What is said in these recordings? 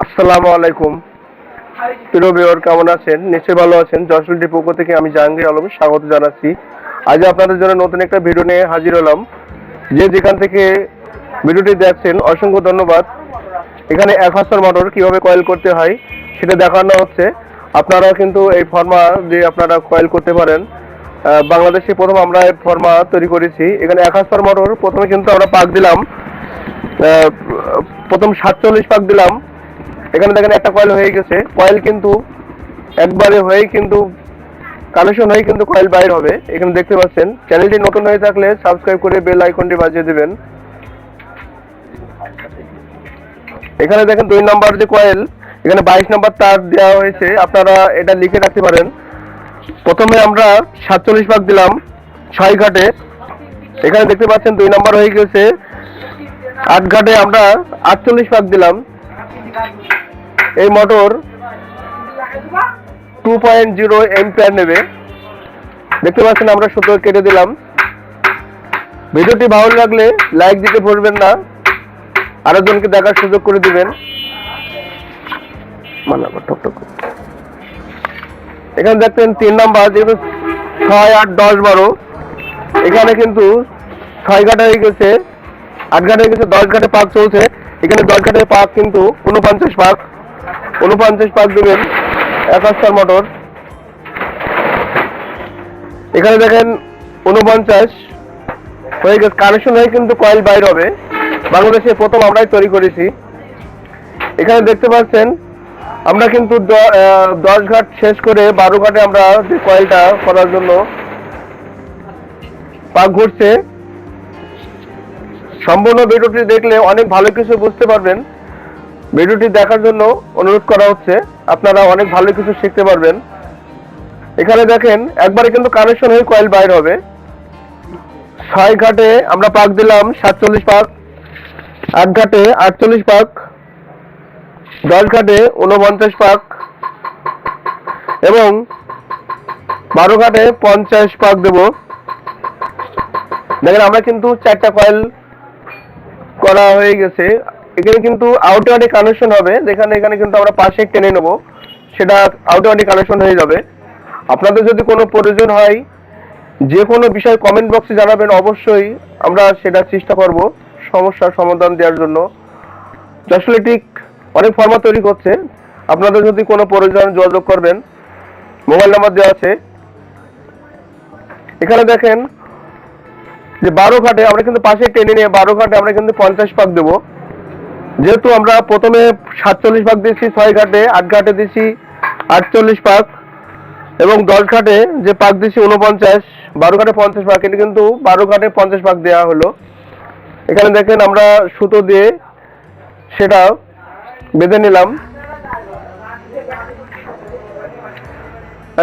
আসসালামু আলাইকুম। প্রিয় ভিউয়ার, কেমন আছেন? নিশ্চয়ই ভালো আছেন। যশোর ডিপো থেকে আমি জাহাঙ্গীর আলম স্বাগত জানাচ্ছি। আজ আপনাদের জন্য নতুন একটা ভিডিও নিয়ে হাজির হলাম। যে যেখান থেকে ভিডিওটি দেখছেন অসংখ্য ধন্যবাদ। এখানে 1 মোটর কিভাবে কয়েল করতে হয় সেটা দেখানো হচ্ছে। আপনারা কিন্তু এই ফর্মা দিয়ে আপনারা কয়েল করতে পারেন। বাংলাদেশে প্রথম আমরা এই ফর্মা তৈরি করেছি। এখানে 1 মোটর প্রথমে কিন্তু আমরা পাক দিলাম, প্রথম 47 পাক দিলাম। এখানে দেখেন একটা কয়েল হয়ে গেছে। কয়েল কিন্তু একবারে হয়ে কিন্তু কানেকশন হয়ে কিন্তু কয়েল বাইর হবে। এখানে দেখতে পাচ্ছেন। চ্যানেলটি নতুন হয়ে থাকলে সাবস্ক্রাইব করে বেল আইকনটি বাজিয়ে দিবেন। এখানে দেখেন 2 নাম্বার যে কয়েল, এখানে 22 নাম্বার তার দেওয়া হয়েছে। আপনারা এটা লিখে রাখতে পারেন। প্রথমে আমরা 47 পাক দিলাম 6 ঘাটে। এখানে দেখতে পাচ্ছেন 2 নাম্বার হয়ে গেছে। 8 ঘাটে আমরা 48 পাক দিলাম। এই মোটর 2.0 এম্পিয়ার নেবে। দেখতে পাচ্ছেন আমরা সুতো কেটে দিলাম। ভিডিওটি ভালো লাগলে লাইক দিতে ভুলবেন না, আরেকজনকে দেখার সুযোগ করে দিবেন। এখানে দেখছেন 3 নাম্বার যেহেতু 6, 8, 10, 12। এখানে কিন্তু 6 ঘাট হয়ে গেছে, 8 ঘাট হয়ে গেছে, 10 ঘাটে পাক চলছে। এখানে 10 ঘাটে পাক কিন্তু 49 পাক। 49 পাক দেবেন 1 মোটর। এখানে দেখেন 49 হয়ে গেছে। কানেকশন হয়ে কিন্তু কয়েল বাইর হবে। বাংলাদেশে প্রথম আমরাই তৈরি করেছি। এখানে দেখতে পাচ্ছেন আমরা কিন্তু 10 ঘাট শেষ করে 12 ঘাটে আমরা যে কয়েলটা করার জন্য পাক ঘুরছে। সম্পূর্ণ ভিডিওটি দেখলে অনেক ভালো কিছু বুঝতে পারবেন। ভিডিওটি দেখার জন্য অনুরোধ করা হচ্ছে। আপনারা অনেক ভালো কিছু শিখতে পারবেন। এখানে দেখেন একবারে কিন্তু কানেকশন হয়ে কয়েল বাইর হবে। 6 ঘাটে আমরা পাক দিলাম 47 পাক, 8 ঘাটে 48 পাক, 10 ঘাটে 49 পাক এবং 12 ঘাটে 50 পাক দেব। দেখেন আমরা কিন্তু 4টা কয়েল করা হয়ে গেছে। এখানে কিন্তু আউটওয়ার্ডে কানেকশন হবে। এখানে কিন্তু আমরা পাশে টেনে নেব, সেটা আউটওয়ার্ডে কানেকশন হয়ে যাবে। আপনাদের যদি কোনো প্রয়োজন হয় যে কোনো বিষয় কমেন্ট বক্সে জানাবেন। অবশ্যই আমরা সেটা চেষ্টা করব সমস্যার সমাধান দেওয়ার জন্য। যশোলিটিক অনেক ফর্মা তৈরি করছে। আপনাদের যদি কোনো প্রয়োজন যোগাযোগ করবেন, মোবাইল নাম্বার দেওয়া আছে। এখানে দেখেন যে 12 ঘাটে আমরা কিন্তু পাশে টেনে নিয়ে 12 ঘাটে আমরা কিন্তু 50 পাক দেব। যেহেতু আমরা প্রথমে 47 পাক দিয়েছি 6 ঘাটে, 8 ঘাটে দিয়েছি 48 পাক এবং 10 ঘাটে যে পাক দিয়েছি 49, 12 ঘাটে 50 পাক। এটা কিন্তু 12 ঘাটে 50 পাক দেওয়া হলো। এখানে দেখেন আমরা সুতো দিয়ে সেটা বেঁধে নিলাম।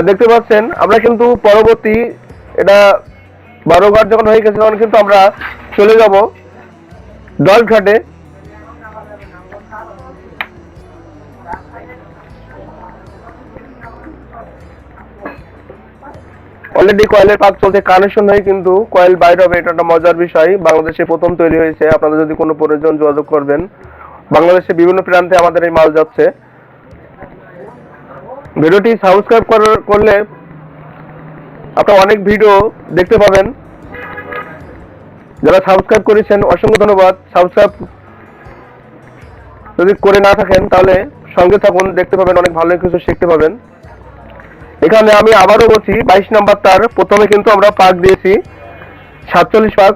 দেখতে পাচ্ছেন আমরা কিন্তু পরবর্তী এটা 12 ঘাট যখন হয়ে গেছে তখন কিন্তু আমরা চলে যাব 10 ঘাটে। অলরেডি কয়েলের পাক চলছে, কানেকশন হয়ে কিন্তু কয়েল বাইর হবে। এটা একটা মজার বিষয়। বাংলাদেশে প্রথম তৈরি হয়েছে। আপনাদের যদি কোনো প্রয়োজন যোগাযোগ করবেন। বাংলাদেশে বিভিন্ন প্রান্তে আমাদের এই মাল যাচ্ছে। ভিডিওটি সাবস্ক্রাইব করলে আপনারা অনেক ভিডিও দেখতে পাবেন। যারা সাবস্ক্রাইব করেছেন অসংখ্য ধন্যবাদ। সাবস্ক্রাইব যদি করে না থাকেন তাহলে সঙ্গে থাকুন, দেখতে পাবেন, অনেক ভালো কিছু শিখতে পাবেন। এখানে আমি আবারও বলছি 22 নাম্বার তার প্রথমে কিন্তু আমরা পাক দিয়েছি 47 পাক,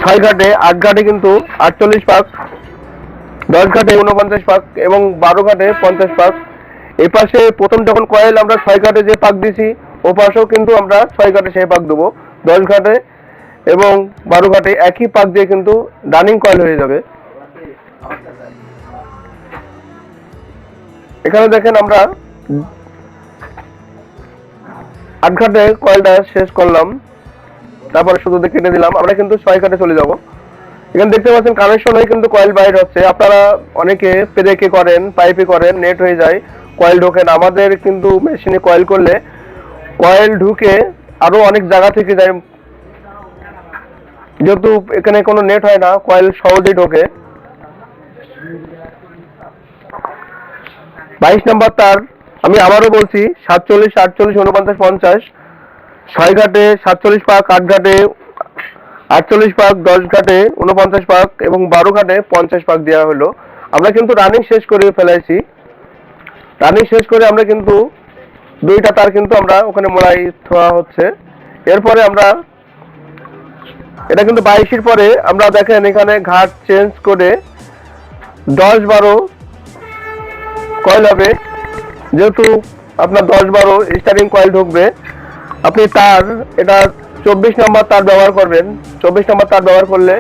6 ঘাটে 8 ঘাটে কিন্তু 48 পাক, 10 ঘাটে 49 পাক এবং 12 ঘাটে 50 পাক। এই পাশে প্রথম যখন কয়েল আমরা 6 ঘাটে যে পাক দিয়েছি ও পাশেও কিন্তু আমরা 6 ঘাটে সেই পাক দেবো। 10 ঘাটে এবং 12 ঘাটে একই পাক দিয়ে কিন্তু রানিং কয়েল হয়ে যাবে। এখানে দেখেন আমরা 8 ঘাটে কয়েলটা শেষ করলাম, তারপরে শুধু কেটে দিলাম। আমরা কিন্তু 6 ঘাটে চলে যাব। এখানে দেখতে পাচ্ছেন কানেকশন হয়ে কিন্তু কয়েল বাইর হচ্ছে। আপনারা অনেকে পেরেকে করেন, পাইপে করেন, নেট হয়ে যায়, কয়েল ঢোকেন। আমাদের কিন্তু মেশিনে কয়েল করলে কয়েল ঢুকে আরো অনেক জায়গা থেকে যায়। যেহেতু এখানে কোনো নেট হয় না, কয়েল সহজেই ঢোকে। 22 নম্বর তার আমি আবারও বলছি 47, 48, 49, 50, 6 ঘাটে 47 পাক, 8 ঘাটে 48 পাক, 10 ঘাটে 49 পাক এবং 12 ঘাটে 50 পাক দেওয়া হলো। আমরা কিন্তু রানিং শেষ করে ফেলেছি। রানিং শেষ করে আমরা কিন্তু দুইটা তার কিন্তু আমরা ওখানে মোড়াই থোয়া হচ্ছে। এরপরে আমরা এটা কিন্তু 22-এর পরে আমরা দেখেন এখানে ঘাট চেঞ্জ করে 10-12 কয়েল হবে। যেহেতু আপনার 10-12 স্টার্টিং কয়েল ঢুকবে, আপনি তার এটা 24 নম্বর তার ব্যবহার করবেন। 24 নম্বর তার ব্যবহার করলে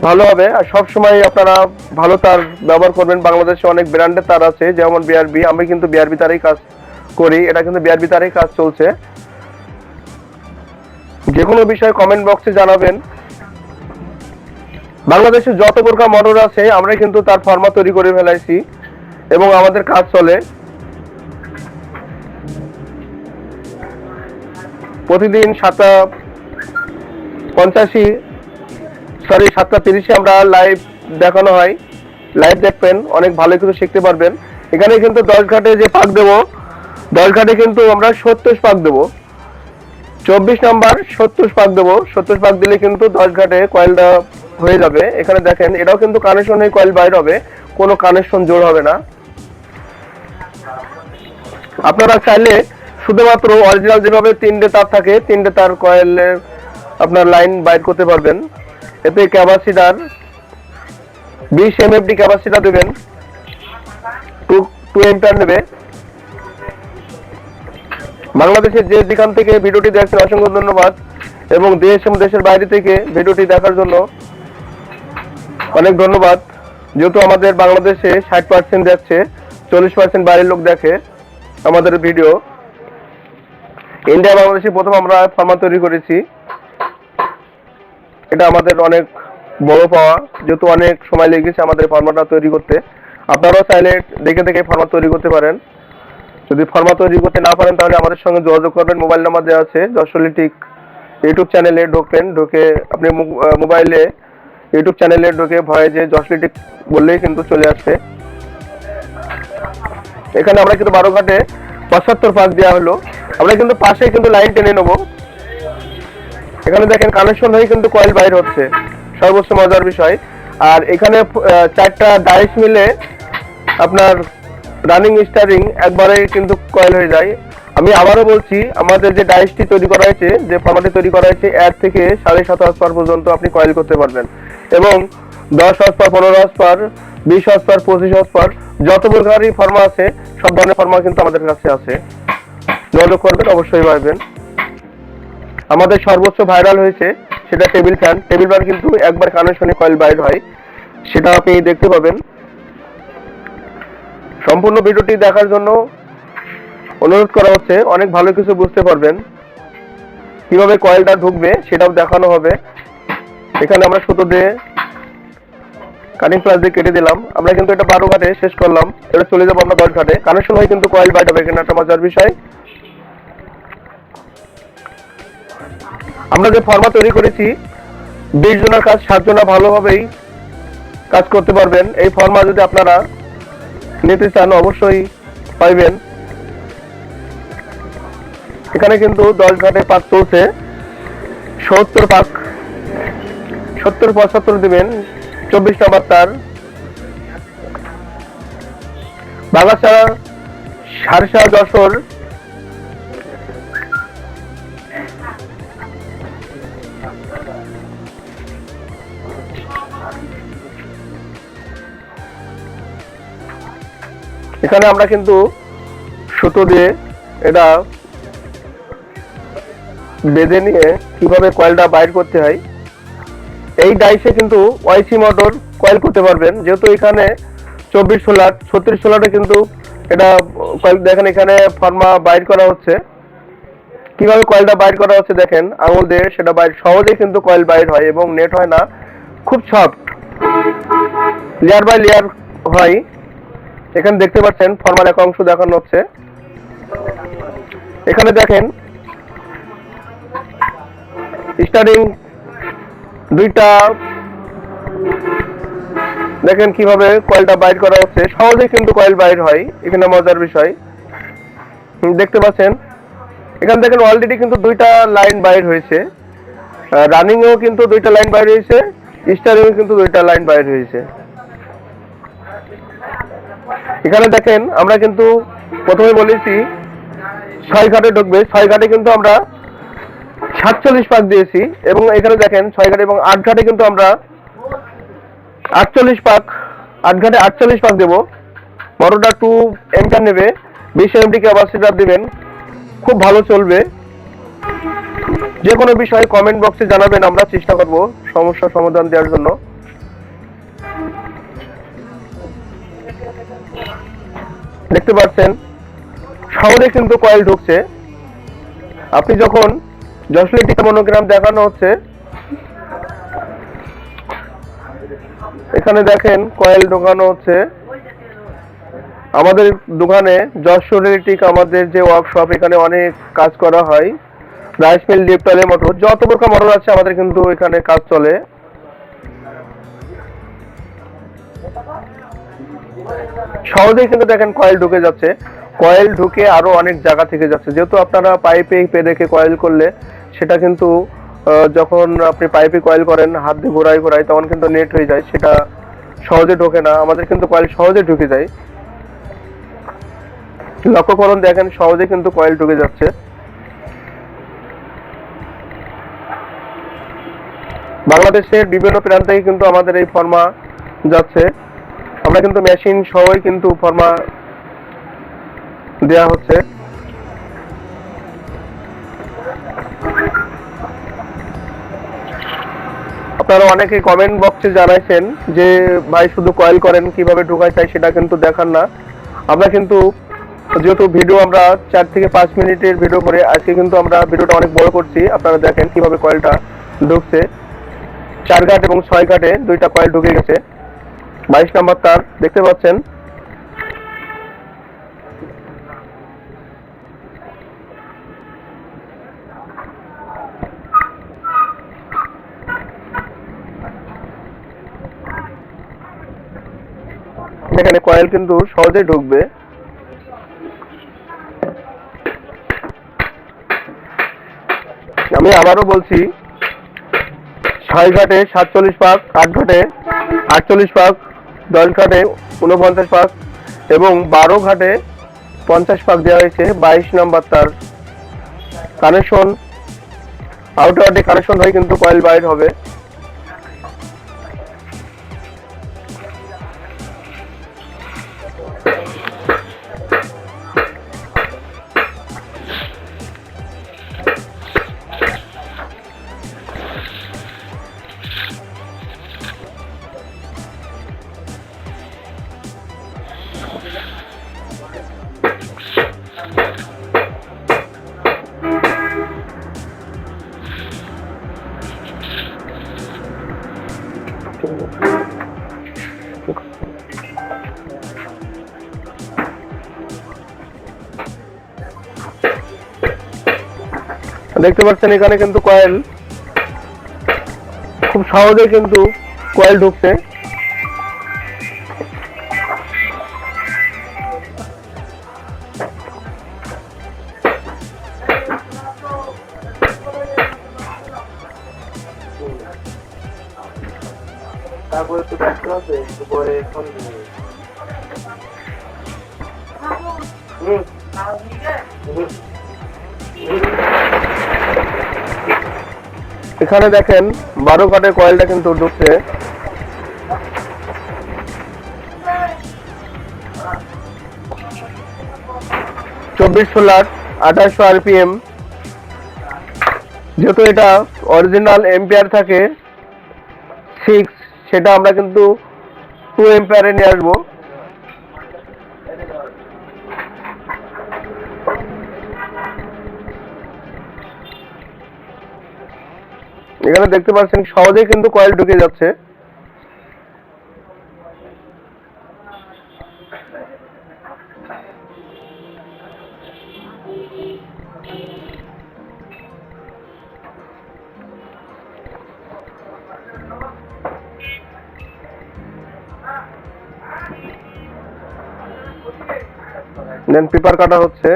ভালো হবে। আর সবসময় আপনারা ভালো তার ব্যবহার করবেন। বাংলাদেশে অনেক ব্র্যান্ডের তার আছে, যেমন বিআরবি। আমি কিন্তু বিআরবি তারেই কাজ করি, এটা কিন্তু বিআরবি তারেই কাজ চলছে। যে কোনো বিষয়ে কমেন্ট বক্সে জানাবেন। বাংলাদেশে যত প্রকার মোটর আছে আমরা কিন্তু তার ফরমা তৈরি করে ফেলাইছি এবং আমাদের কাজ চলে। প্রতিদিন 7:30 আমরা লাইভ দেখানো হয়। লাইভ দেখবেন, অনেক ভালো কিছু শিখতে পারবেন। এখানে কিন্তু 10 ঘাটে যে পাক দেবো, 10 ঘাটে কিন্তু আমরা 70 পাক দেবো। 24 নাম্বার 70 পাক দেবো। 70 পাক দিলে কিন্তু 10 ঘাটে কয়েলটা হয়ে যাবে। এখানে দেখেন এটাও কিন্তু কানেকশন হয়ে কয়েল বাইর হবে, কোনো কানেকশন জোড় হবে না। আপনারা চাইলে শুধুমাত্র অরিজিনাল যেভাবে 3টে তার থাকে, 3টে তার কয়েলের আপনার লাইন বাইর করতে পারবেন। এতে ক্যাপাসিটার 20 এমএফডি ক্যাপাসিটার দেবেন, 2 এম্পিয়ার নেবে। বাংলাদেশের যে যেখান থেকে ভিডিওটি দেখছেন অসংখ্য ধন্যবাদ এবং দেশ এবং দেশের বাইরে থেকে ভিডিওটি দেখার জন্য অনেক ধন্যবাদ। যেহেতু আমাদের বাংলাদেশে 60% দেখছে, 40% বাইরের লোক দেখে আমাদের ভিডিও। ইন্ডিয়া বাংলাদেশে প্রথম আমরা ফরমা তৈরি করেছি, এটা আমাদের অনেক বড় পাওয়া। যেহেতু অনেক সময় লেগেছে আমাদের ফরমাটা তৈরি করতে। আপনারাও চাইলে দেখে দেখে ফরমা তৈরি করতে পারেন। যদি ফরমা তৈরি করতে না পারেন তাহলে আমাদের সঙ্গে যোগাযোগ করবেন। মোবাইল নাম্বার দেওয়া আছে। যশোলিটিক ইউটিউব চ্যানেলে ঢুকবেন, ঢুকে আপনি মোবাইলে ইউটিউব চ্যানেলে ঢুকে ভয়েসে যশোলিটিক বললেই কিন্তু চলে আসছে। এখানে আমরা কিন্তু 12 ঘাটে 75 পাক দেওয়া হলো। আমরা কিন্তু পাশে কিন্তু লাইন টেনে নেবো। এখানে দেখেন কানেকশন হয়ে কিন্তু কয়েল বাইর হচ্ছে, সর্বোচ্চ মজার বিষয়। আর এখানে 4টা ডাইস মিলে আপনার রানিং স্টারিং একবারে কিন্তু কয়েল হয়ে যায়। আমি আবারও বলছি, আমাদের যে ডাইসটি তৈরি করা হয়েছে, যে ফরম্যাটে তৈরি করা হয়েছে, 1 থেকে 7.5 হর্স পাওয়ার পর্যন্ত আপনি কয়েল করতে পারবেন এবং 10 horse power, 15 horse power, 20 horse power, 25 horse power যত প্রকারই ফর্মা আছে সব ধরনের ফর্মা কিন্তু আমাদের কাছে আছে। যোগাযোগ করবেন, অবশ্যই পাবেন। আমাদের সর্বোচ্চ ভাইরাল হয়েছে সেটা টেবিল ফ্যান। টেবিল ফ্যান কিন্তু একবার কানেকশনে কয়েল বাইর হয়, সেটা আপনি দেখতে পাবেন। সম্পূর্ণ ভিডিওটি দেখার জন্য অনুরোধ করা হচ্ছে। অনেক ভালো কিছু বুঝতে পারবেন, কিভাবে কয়েলটা ঢুকবে সেটাও দেখানো হবে। এখানে আমরা সুতো দিয়ে কাটিং প্লাস দিয়ে কেটে দিলাম। আমরা কিন্তু এটা 12 ঘাটে শেষ করলাম। এটা চলে যাবো আমরা 10 ঘাটে। কানেকশন হয়ে কিন্তু কয়েল বাইর হবে। এখানে একটা মজার বিষয়, আমরা যে ফর্মা তৈরি করেছি 20 জনের কাজ 7 জনা ভালোভাবেই কাজ করতে পারবেন। এই ফর্মা যদি আপনারা নিতে চান অবশ্যই পাইবেন। এখানে কিন্তু 10 ঘাটে পাক চলছে। 70 পাক, 70-75 দিবেন। 24 নম্বর তার বাগাসা, সারসা, যশোর। এখানে আমরা কিন্তু সুতো দিয়ে এটা বেঁধে নিয়ে কিভাবে কয়েলটা বাইর করতে হয়, এই ডাইসে কিন্তু ওয়াইসি মোটর কয়েল করতে পারবেন। যেহেতু এখানে 24 সোলার, 36 সোলারে কিন্তু এটা কয়েল। দেখেন এখানে ফর্মা বাইর করা হচ্ছে, কিভাবে কয়েলটা বাইর করা হচ্ছে দেখেন। আঙুল দিয়ে সেটা বাইর, সহজেই কিন্তু কয়েল বাইর হয় এবং নেট হয় না, খুব সফট, লেয়ার বাই লেয়ার হয়। এখানে দেখতে পাচ্ছেন ফর্মার এক অংশ দেখানো হচ্ছে। এখানে দেখেন স্টারিং দুইটা দেখেন কিভাবে কয়েলটা বাইর করা হচ্ছে, সহজে কিন্তু কয়েল বাইর হয়, এখানে মজার বিষয়। দেখতে পাচ্ছেন এখান থেকে অলরেডি কিন্তু দুইটা লাইন বাইর হয়েছে, রানিং এও কিন্তু দুইটা লাইন বাইর হয়েছে, স্টারিং এও কিন্তু দুইটা লাইন বাইর হয়েছে। এখানে দেখেন আমরা কিন্তু প্রথমে বলেছি 6 ঘাটে ঢুকবে, 6 ঘাটে কিন্তু আমরা 47 পাক দিয়েছি, এবং এখানে দেখেন 6 ঘাটে এবং 8 ঘাটে কিন্তু আমরা 48 পাক, 8 ঘাটে 48 পাক দেবো। মোটরটা 2 এম্পিয়ার নেবে, 20 এমপি ক্যাপাসিটার দিবেন, খুব ভালো চলবে। যে কোনো বিষয়ে কমেন্ট বক্সে জানাবেন, আমরা চেষ্টা করব সমস্যার সমাধান দেওয়ার জন্য। দেখতে পাচ্ছেন সহজে কিন্তু কয়েল ঢুকছে। আপনি যখন 10 লিটার মনোগ্রাম দেখানো হচ্ছে, এখানে দেখেন কয়েল ঢোকানো হচ্ছে। আমাদের দোকানে যশোর ইলেকট্রিক, আমাদের যে ওয়ার্কশপ, এখানে অনেক কাজ করা হয়। রাইস মিল, লিফটলে মোটর, যত প্রকার মোটর আছে আমাদের কিন্তু এখানে কাজ চলে। সহজেই কিন্তু দেখেন কয়েল ঢুকে যাচ্ছে, কয়েল ঢুকে আরো অনেক জায়গা থেকে যাচ্ছে। যেহেতু আপনারা পাইপে রেখে কয়েল করলে সেটা কিন্তু যখন আপনি পাইপে কয়েল করেন, হাত দিয়ে ঘোরাই ঘোরাই, তখন কিন্তু নেট হয়ে যায়, সেটা সহজে ঢোকে না। আমাদের কিন্তু কয়েল সহজে ঢুকে যায়। লক্ষ্য করুন, দেখেন সহজে কিন্তু কয়েল ঢুকে যাচ্ছে। বাংলাদেশের বিভিন্ন প্রান্ত থেকে কিন্তু আমাদের এই ফর্মা যাচ্ছে। আমরা কিন্তু মেশিন সহই কিন্তু ফর্মা দেওয়া হচ্ছে। আপনারা অনেকে কমেন্ট বক্সে জানাইছেন যে ভাই শুধু কয়েল করেন, কিভাবে ঢোকায় চাই সেটা কিন্তু দেখান না। আমরা কিন্তু যেহেতু ভিডিও আমরা 4 থেকে 5 মিনিটের ভিডিও করে, আজকে কিন্তু আমরা ভিডিওটা অনেক বড় করছি। আপনারা দেখেন কিভাবে কয়েলটা ঢুকছে। 4 ঘাট এবং 6 ঘাটে দুইটা কয়েল ঢুকে গেছে। 22 নাম্বার তার দেখতে পাচ্ছেন। এখানে কয়েল কিন্তু সহজেই ঢুকবে। আমি আবারও বলছি, 6 ঘাটে 47 পাক, 8 ঘাটে 48 পাক, 10 ঘাটে 49 পাক এবং 12 ঘাটে 50 পাক দেওয়া হয়েছে। 22 নাম্বার তার কানেকশন, আউটওয়ার্ডে কানেকশন হয়ে কিন্তু কয়েল বাইর হবে। দেখতে পাচ্ছেন এখানে কিন্তু কয়েল খুব সহজে কিন্তু কয়েল ঢুকছে। তারপরে তো ব্যস্ত আছে, পরে ফোন দিবে। এখানে দেখেন 12 ঘাটের কয়েলটা কিন্তু ঢুকছে। চব্বিশ 2800 আরপিএম। যেহেতু এটা অরিজিনাল এম্পিয়ার থাকে 6, সেটা আমরা কিন্তু 2 এম্পিয়ারে নিয়ে আসবো। এখানে দেখতে পাচ্ছেন সহজেই কিন্তু কয়েল ঢুকে যাচ্ছে। দেন পেপার কাটা হচ্ছে।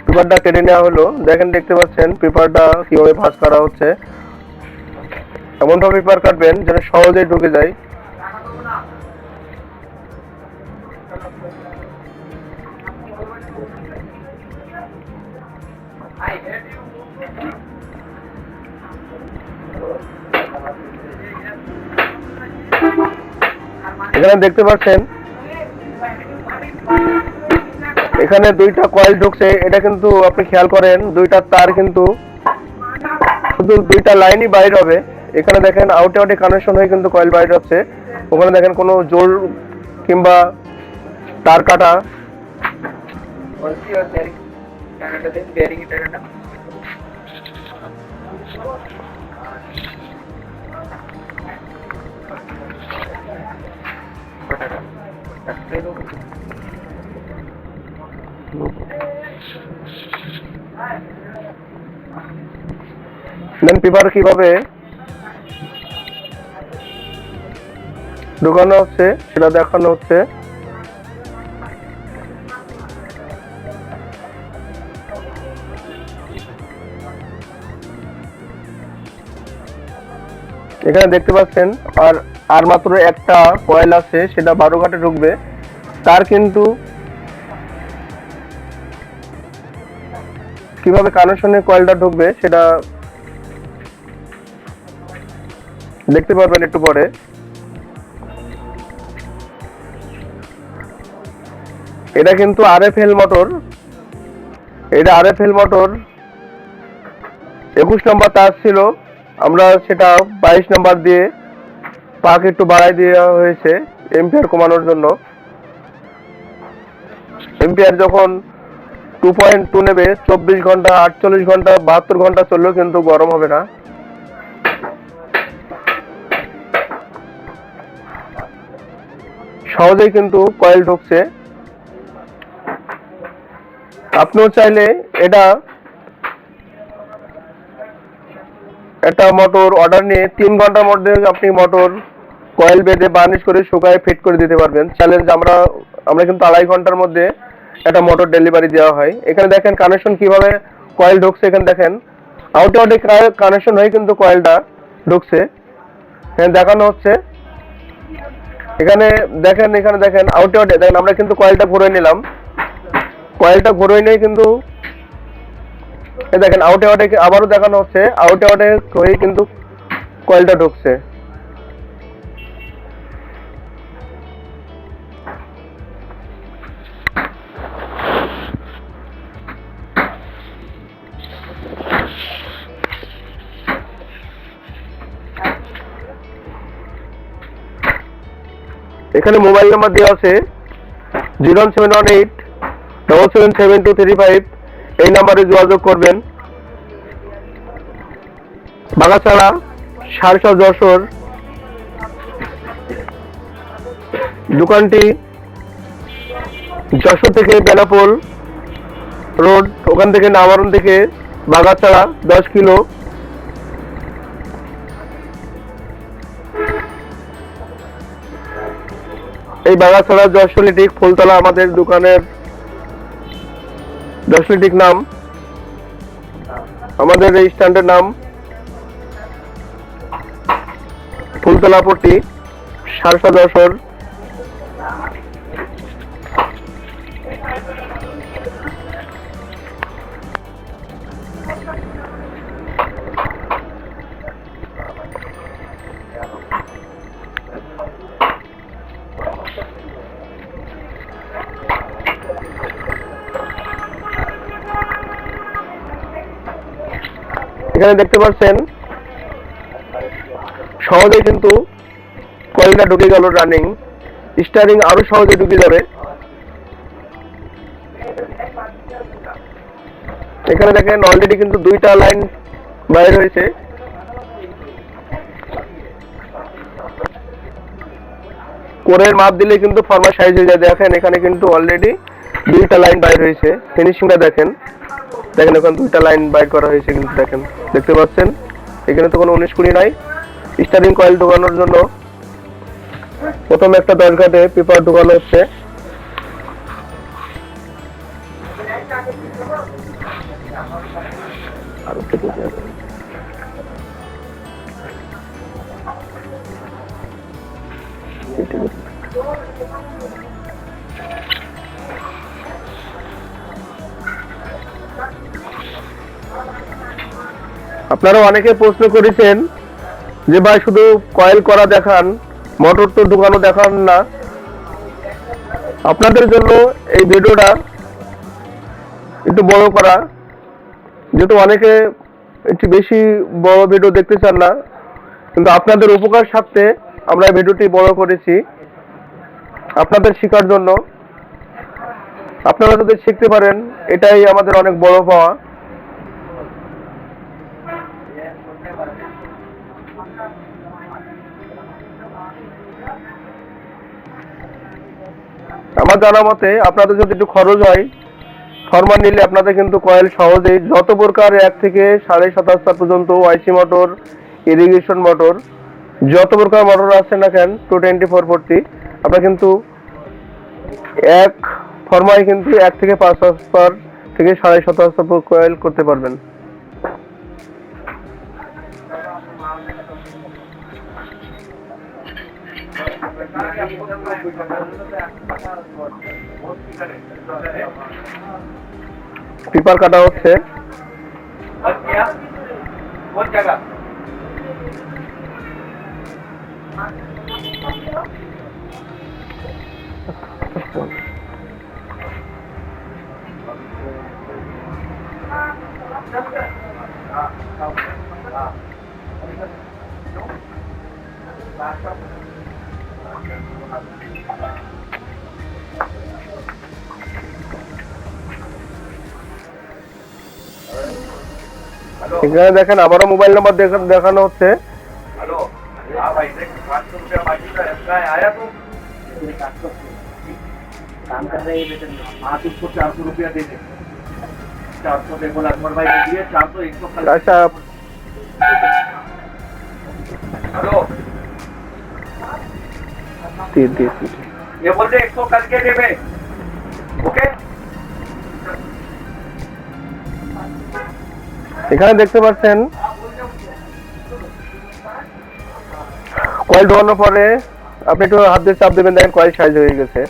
পেপারটা কেটে নেওয়া হলো। দেখেন, দেখতে পাচ্ছেন পেপারটা কিভাবে ভাঁজ করা হচ্ছে। এমন ভাবে পেপার কাটবেন যেন সহজেই ঢুকে যায়। এখানে দেখতে পাচ্ছেন এখানে দুইটা কয়েল ঢুকছে। এটা কিন্তু আপনি খেয়াল করেন, দুইটা তার কিন্তু শুধু দুইটা লাইনই বাইর হবে। এখানে দেখেন আউটে আউটে কানেকশন হয়ে কিন্তু কয়েল বাইর হচ্ছে। ওখানে দেখেন কোনো জোর কিংবা তার কাটা। দেন পেপার কিভাবে ঢোকানো হচ্ছে সেটা দেখানো হচ্ছে। এখানে দেখতে পাচ্ছেন আর মাত্র একটা কয়েল আছে, সেটা 12 ঘাটে ঢুকবে। তার কিন্তু কিভাবে কানেকশনে কয়েলটা ঢুকবে সেটা দেখতে পারবেন একটু পরে। এটা কিন্তু আরএফএল মোটর। এটা আরএফএল মোটর 21 নম্বর তার ছিল, আমরা সেটা 22 নম্বর দিয়ে পাক একটু বাড়াই দেওয়া হয়েছে এম্পিয়ার কমানোর জন্য। এম্পিয়ার যখন 2.2 নেবে, 24 ঘন্টা, 48 ঘন্টা, 72 ঘন্টা চললেও কিন্তু গরম হবে না। সহজেই কিন্তু কয়েল ঢুকছে। আপনিও চাইলে একটা মোটর অর্ডার নিয়ে 3 ঘন্টার মধ্যে আপনি মোটর কয়েল বেঁধে বার্নিশ করে শুকায় ফিট করে দিতে পারবেন। চ্যালেঞ্জ আমরা কিন্তু 2.5 ঘন্টার মধ্যে একটা মোটর ডেলিভারি দেওয়া হয়। এখানে দেখেন কানেকশন কিভাবে কয়েল ঢুকছে। এখানে দেখেন আউটে আউটে কানেকশন হয়ে কিন্তু কয়েলটা ঢুকছে। এখানে দেখানো হচ্ছে। এখানে দেখেন আউটে আউটে দেখেন আমরা কিন্তু কয়েলটা ঘুরে নিলাম। কয়েলটা ঘুরে নিয়ে কিন্তু দেখেন আউটে আউটে আবারও দেখানো হচ্ছে, আউটে আউটে হয়ে কিন্তু কয়েলটা ঢুকছে। এখানে মোবাইল নাম্বার দেওয়া আছে 01718777235। এই নাম্বারে যোগাযোগ করবেন। বাগাছড়া সারসা যশোর। দোকানটি যশোর থেকে বেনাপোল রোড, ওখান থেকে নামারণ থেকে বাগাছড়া 10 কিলো। এই বাগাছড়া যশোলিটিক ফুলতলা আমাদের দোকানের যশোলিটিক নাম, আমাদের এই স্ট্যান্ডের নাম ফুলতলা পট্টি, সারসা যশোর। এখানে দেখতে পাচ্ছেন সহজেই কিন্তু কয়েলটা ঢুকে গেল রানিং, স্টারিং আরো সহজে ঢুকে যাবে। এখানে দেখেন অলরেডি কিন্তু দুইটা লাইন বাইর হয়েছে। কোরের মাপ দিলে কিন্তু ফরমাল সাইজ হয়ে যায়। দেখেন এখানে কিন্তু অলরেডি দুইটা লাইন বাইর হয়েছে। ফিনিশিংটা দেখেন, দেখেন এখন দুইটা লাইন বাইর করা হয়েছে কিন্তু দেখেন, দেখতে পাচ্ছেন এখানে তো কোনো 19-20 নাই। স্টারিং কয়েল ঢোকানোর জন্য প্রথমে একটা 10 ঘাটে পেপার ঢোকানো হচ্ছে। আপনারা অনেকে প্রশ্ন করেছেন যে ভাই শুধু কয়েল করা দেখান, মোটর তো ঢুকানো দেখান না। আপনাদের জন্য এই ভিডিওটা একটু বড় করা, যেহেতু অনেকে একটু বেশি বড় ভিডিও দেখতে চান না, কিন্তু আপনাদের উপকার স্বার্থে আমরা এই ভিডিওটি বড় করেছি আপনাদের শেখার জন্য। আপনারা যদি শিখতে পারেন এটাই আমাদের অনেক বড় পাওয়া। আমার জানা মতে আপনাদের যদি একটু খরচ হয়, ফরমান নিলে আপনাদের কিন্তু কয়েল সহজেই যত প্রকার 1 থেকে 7.5 পর্যন্ত ওয়াইসি মোটর, ইরিগেশন মোটর, যত প্রকার মোটর আছে না কেন 22440, আপনারা কিন্তু এক ফরমায় কিন্তু 1 থেকে 5 থেকে 7.5 কয়েল করতে পারবেন। পেপার কাটা হচ্ছে। এখানে দেখেন আবারও মোবাইল নাম্বার দেখানো হচ্ছে। আচ্ছা ये बोलते 100 करके देवे। ओके, এখানে দেখতে পাচ্ছেন কয়েল ঢোকানোর পরে আপনি একটু হাত দিয়ে চাপ দেবেন, দেখেন কয়েল সাইজ হয়ে গেছে।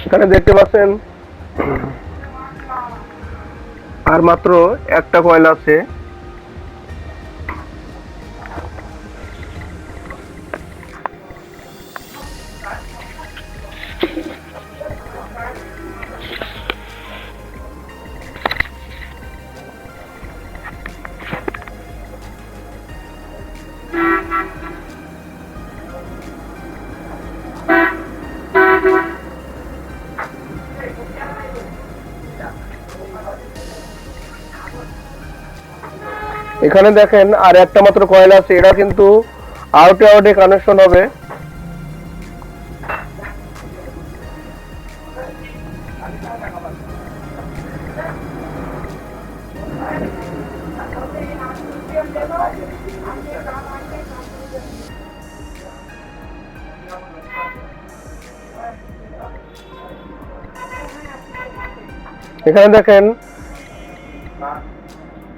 এখানে দেখতে পাচ্ছেন আর মাত্র একটা কয়েল আছে। এখানে দেখেন আর একটা মাত্র কয়েল আছে, এটা কিন্তু আউটে কানেকশন হবে। এখানে দেখেন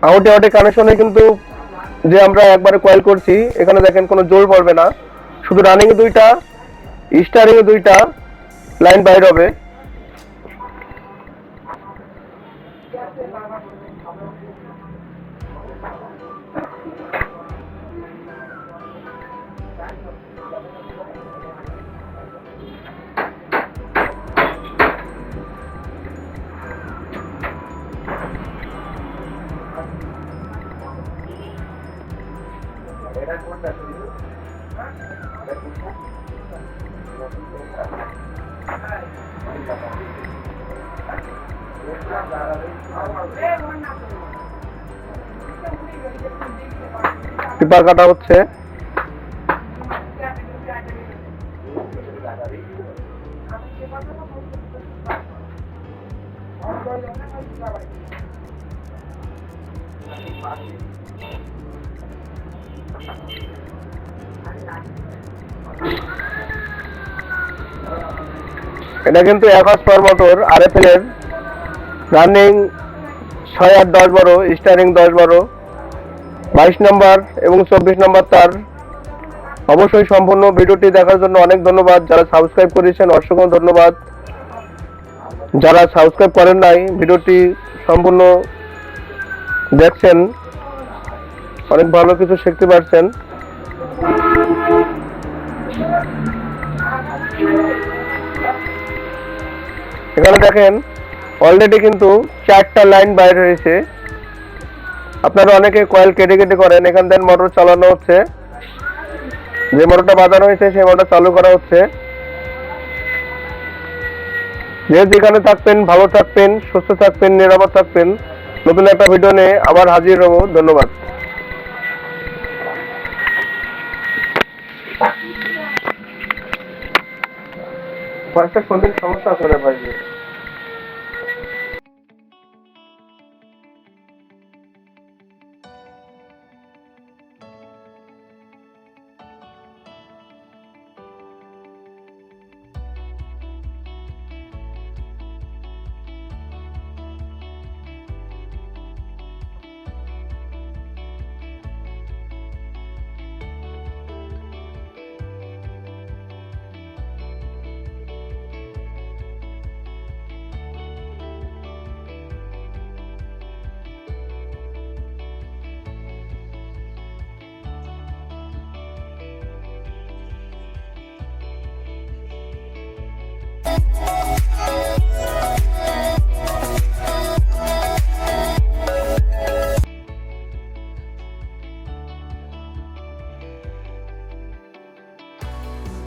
আউটে আউটে কানেকশনে কিন্তু যে আমরা একবারে কয়েল করছি, এখানে দেখেন কোনো জোর পড়বে না, শুধু রানিং এ দুইটা, স্টারিং এ দুইটা লাইন বাইর হবে। পেপার কাটা হচ্ছে। এটা কিন্তু 1 হর্স পাওয়ার মোটর আরএফএল এর, রানিং 6, 8, 10, 12, স্টারিং 10, 12, 22 নম্বর এবং 24 নম্বর তার। অবশ্যই সম্পূর্ণ ভিডিওটি দেখার জন্য অনেক ধন্যবাদ। যারা সাবস্ক্রাইব করেছেন অসংখ্য ধন্যবাদ। যারা সাবস্ক্রাইব করেন নাই, ভিডিওটি সম্পূর্ণ দেখছেন, অনেক ভালো কিছু শিখতে পারছেন। এখানে দেখেন অলরেডি কিন্তু 4টা লাইন বাইর হয়েছে। আপনারা অনেকে কয়েল কেটে কেটে করেন, এখান থেকে মোটর চালানো হচ্ছে, যে মোটরটা বাঁধানো হয়েছে সেই মোটর চালু করা হচ্ছে। যে যেখানে থাকবেন ভালো থাকবেন, সুস্থ থাকবেন, নিরাপদ থাকবেন। নতুন একটা ভিডিও নিয়ে আবার হাজির হব। ধন্যবাদ। সমস্যা আছে ভাই।